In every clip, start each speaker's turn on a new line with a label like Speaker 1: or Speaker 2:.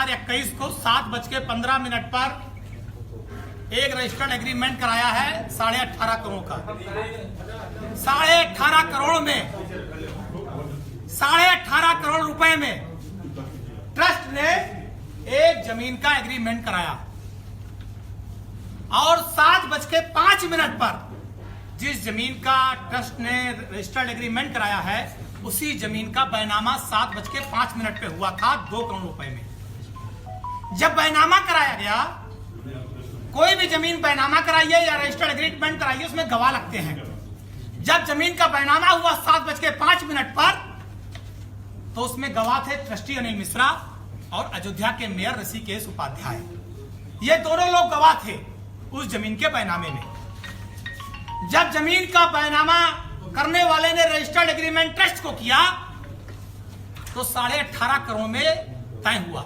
Speaker 1: 2021 को 7:15 पर एक रजिस्टर्ड एग्रीमेंट कराया है 18.5 करोड़ का। 18.5 करोड़ में 18.5 करोड़ रुपए में ट्रस्ट ने एक जमीन का एग्रीमेंट कराया और 7:05 पर जिस जमीन का ट्रस्ट ने रजिस्टर्ड एग्रीमेंट कराया है उसी जमीन का बैनामा 7:05 पे हुआ था 2 करोड़ रुपए में। जब बैनामा कराया गया, कोई भी जमीन बैनामा कराइए या रजिस्टर्ड एग्रीमेंट कराइए, उसमें गवाह लगते हैं। जब जमीन का बैनामा हुआ 7:05 पर, तो उसमें गवाह थे ट्रस्टी अनिल मिश्रा और अयोध्या के मेयर ऋषिकेश उपाध्याय। ये दोनों लोग गवाह थे उस जमीन के बैनामे में। जब जमीन का बैनामा करने वाले ने रजिस्टर्ड एग्रीमेंट ट्रस्ट को किया तो 18.5 करोड़ में तय हुआ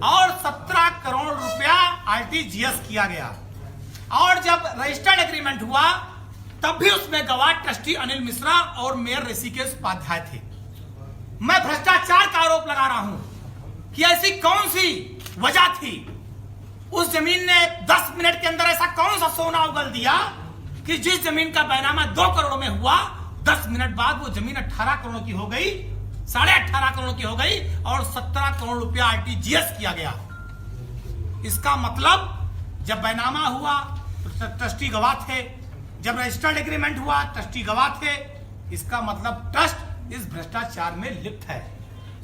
Speaker 1: और 17 करोड़ रुपया आरटीजीएस किया गया। और जब रजिस्टर्ड एग्रीमेंट हुआ तब भी उसमें गवाह ट्रस्टी अनिल मिश्रा और मेयर ऋषिकेश उपाध्याय थे। मैं भ्रष्टाचार का आरोप लगा रहा हूं कि ऐसी कौन सी वजह थी, उस जमीन ने 10 मिनट के अंदर ऐसा कौन सा सोना उगल दिया कि जिस जमीन का बैनामा 2 करोड़ में हुआ 10 मिनट बाद वो जमीन 18 करोड़ की हो गई, 18.5 करोड़ की हो गई और 17 करोड़ रुपया आरटीजीएस किया गया। इसका मतलब जब बैनामा हुआ तो ट्रस्टी गवाह थे, जब रजिस्टर्ड एग्रीमेंट हुआ ट्रस्टी गवाह थे। इसका मतलब ट्रस्ट इस भ्रष्टाचार में लिप्त है।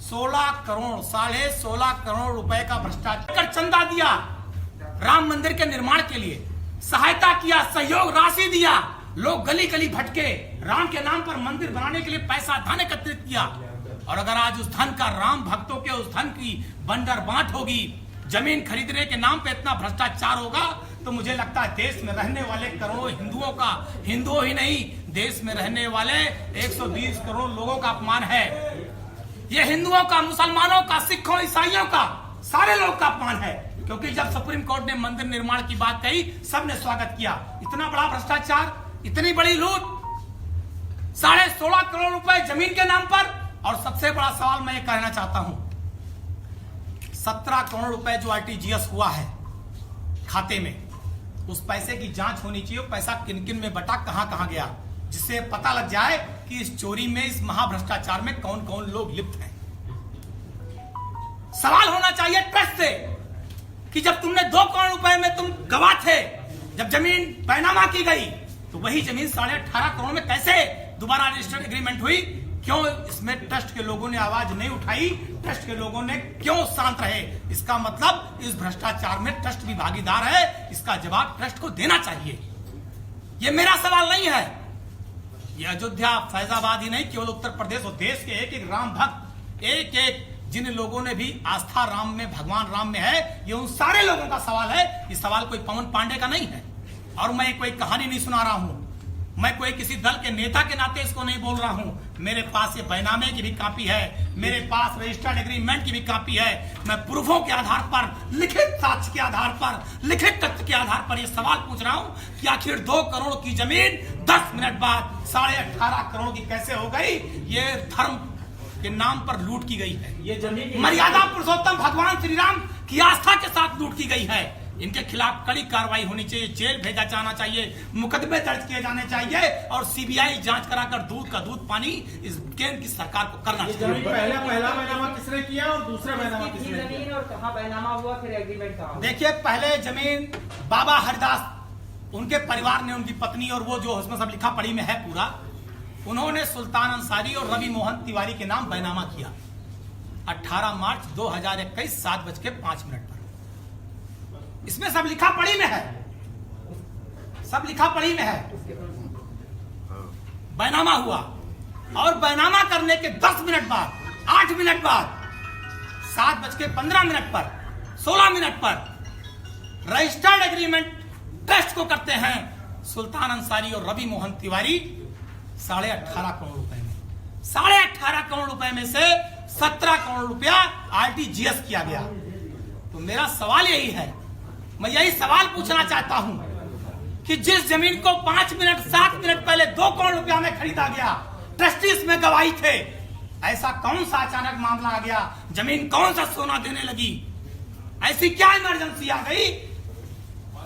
Speaker 1: 16 करोड़ 16.5 करोड़ रुपए का भ्रष्टाचार कर चंदा दिया, राम मंदिर के निर्माण के लिए सहायता किया, सहयोग राशि दिया, लोग गली गली भटके, राम के नाम पर मंदिर बनाने के लिए पैसा धन एकत्रित किया। और अगर आज उस धन का, राम भक्तों के उस धन की बंडर बांट होगी, जमीन खरीदने के नाम पे इतना भ्रष्टाचार होगा, तो मुझे लगता है देश में रहने वाले करोड़ों हिंदुओं का, हिंदुओं ही नहीं देश में रहने वाले 120 करोड़ लोगों का अपमान है। ये हिंदुओं का, मुसलमानों का, सिखों, ईसाइयों का, सारे लोग का अपमान है। क्योंकि जब सुप्रीम कोर्ट ने मंदिर निर्माण की बात कही सबने स्वागत किया। इतना बड़ा भ्रष्टाचार, इतनी बड़ी लूट, 16.5 करोड़ रुपए जमीन के नाम पर। और सबसे बड़ा सवाल मैं ये कहना चाहता हूं, 17 करोड़ रुपए जो आरटीजीएस हुआ है खाते में, उस पैसे की जांच होनी चाहिए। पैसा किन किन में बटा, कहां कहां गया, जिससे पता लग जाए कि इस चोरी में, इस महाभ्रष्टाचार में कौन कौन लोग लिप्त हैं। सवाल होना चाहिए ट्रस्ट से कि जब तुमने 2 करोड़ रुपए में तुम गवाह थे, जब जमीन बैनामा की गई तो वही जमीन 18.5 करोड़ में कैसे दोबारा रजिस्टर्ड एग्रीमेंट हुई? क्यों इसमें ट्रस्ट के लोगों ने आवाज नहीं उठाई? ट्रस्ट के लोगों ने क्यों शांत रहे? इसका मतलब इस भ्रष्टाचार में ट्रस्ट भी भागीदार है। इसका जवाब ट्रस्ट को देना चाहिए। यह मेरा सवाल नहीं है। यह अयोध्या, फैजाबाद ही नहीं, केवल उत्तर प्रदेश और देश के एक एक राम भक्त, एक एक जिन लोगों ने भी आस्था राम में, भगवान राम में है, ये उन सारे लोगों का सवाल है। ये सवाल कोई पवन पांडे का नहीं है और मैं कोई कहानी नहीं सुना रहा हूं। मैं कोई किसी दल के नेता के नाते इसको नहीं बोल रहा हूं। मेरे पास ये बैनामे की भी कॉपी है, मेरे पास रजिस्टर्ड एग्रीमेंट की भी कॉपी है। मैं प्रूफों के आधार पर, लिखित साक्ष्य के आधार पर, लिखित तथ्य के आधार पर ये सवाल पूछ रहा हूं कि आखिर 2 करोड़ की जमीन 10 मिनट बाद 18.5 करोड़ की कैसे हो गई? ये धर्म के नाम पर लूट की गई है। ये जमीन मर्यादा पुरुषोत्तम भगवान श्री राम की आस्था के साथ लूट की गई है। इनके खिलाफ कड़ी कार्रवाई होनी चाहिए, जेल भेजा जाना चाहिए, मुकदमे दर्ज किए जाने चाहिए और सीबीआई जांच कराकर दूध का दूध पानी इस केंद्र की सरकार को करना चाहिए।
Speaker 2: पहला बैनामा किसने किया और दूसरा बैनामा किसने किया?
Speaker 3: और कहां बैनामा हुआ, फिर एग्रीमेंट कहां?
Speaker 1: देखिए, पहले जमीन बाबा हरिदास, उनके परिवार ने, उनकी पत्नी और वो जो उसमें सब लिखा पढ़ी में है पूरा, उन्होंने सुल्तान अंसारी और रवि मोहन तिवारी के नाम बैनामा किया 18 मार्च 2021 7:05 पर। इसमें सब लिखा पढ़ी में है, सब लिखा पढ़ी में है। बैनामा हुआ और बैनामा करने के 10 मिनट बाद, 8 मिनट बाद, 7:15 पर, 16 मिनट पर रजिस्टर्ड एग्रीमेंट ट्रस्ट को करते हैं सुल्तान अंसारी और रवि मोहन तिवारी 18.5 करोड़ रुपए में। 18.5 करोड़ रुपए में से 17 करोड़ रुपया आरटीजीएस किया गया। तो मेरा सवाल यही है, मैं यही सवाल पूछना चाहता हूं कि जिस जमीन को 5 मिनट 7 मिनट पहले 2 करोड़ रुपया में खरीदा गया, ट्रस्टीज में गवाही थे, ऐसा कौन सा अचानक मामला आ गया? जमीन कौन सा सोना देने लगी? ऐसी क्या इमरजेंसी आ गई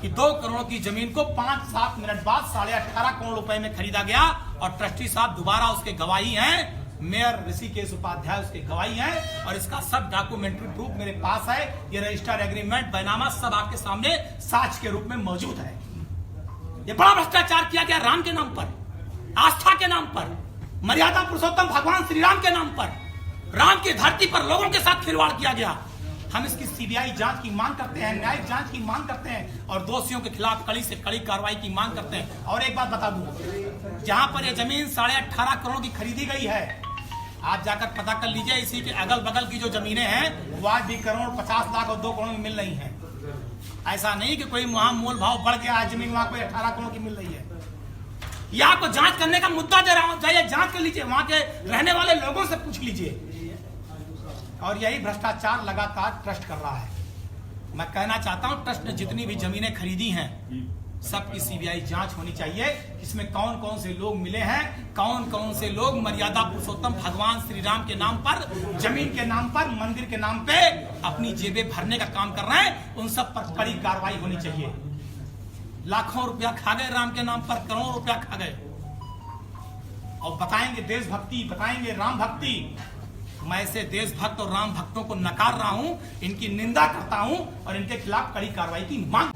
Speaker 1: कि 2 करोड़ की जमीन को 5-7 मिनट बाद 18.5 करोड़ रुपए में खरीदा गया और ट्रस्टी साहब दोबारा उसके गवाही हैं, मेयर ऋषिकेश उपाध्याय उसके गवाही हैं और इसका सब डॉक्यूमेंट्री प्रूफ मेरे पास है। ये रजिस्टर्ड एग्रीमेंट बैनामा सब आपके सामने साक्ष्य के रूप में मौजूद है। ये बड़ा भ्रष्टाचार किया गया राम के नाम पर, आस्था के नाम पर, मर्यादा पुरुषोत्तम भगवान श्री राम के नाम पर, राम की धरती पर लोगों के साथ खिलवाड़ किया गया। हम इसकी सीबीआई जांच की मांग करते हैं, न्यायिक जांच की मांग करते हैं और दोषियों के खिलाफ कड़ी से कड़ी कार्रवाई की मांग करते हैं। और एक बात बता दूं, जहां पर यह जमीन 18.5 करोड़ की खरीदी गई है, आप जाकर पता कर लीजिए, इसी के अगल बगल की जो जमीनें हैं वो आज भी करोड़ 50 लाख और 2 करोड़ में मिल रही हैं। ऐसा नहीं कि कोई वहां मोल भाव बढ़ गया है, जमीन वहां कोई 18 करोड़ की मिल रही है। ये आपको जांच करने का मुद्दा दे रहा हूं, जाइए जांच कर लीजिए, वहां के रहने वाले लोगों से पूछ लीजिए। और यही भ्रष्टाचार लगातार ट्रस्ट कर रहा है। मैं कहना चाहता हूं, ट्रस्ट ने जितनी भी जमीनें खरीदी हैं सबकी सीबीआई जांच होनी चाहिए। इसमें कौन कौन से लोग मिले हैं, कौन कौन से लोग मर्यादा पुरुषोत्तम भगवान श्री राम के नाम पर, जमीन के नाम पर, मंदिर के नाम पे अपनी जेबें भरने का काम कर रहे हैं, उन सब पर कड़ी कार्रवाई होनी चाहिए। लाखों रुपया खा गए राम के नाम पर, करोड़ों रुपया खा गए और बताएंगे देशभक्ति, बताएंगे राम भक्ति। मैं ऐसे देशभक्त और राम भक्तों को नकार रहा हूं, इनकी निंदा करता हूं और इनके खिलाफ कड़ी कार्रवाई की मांग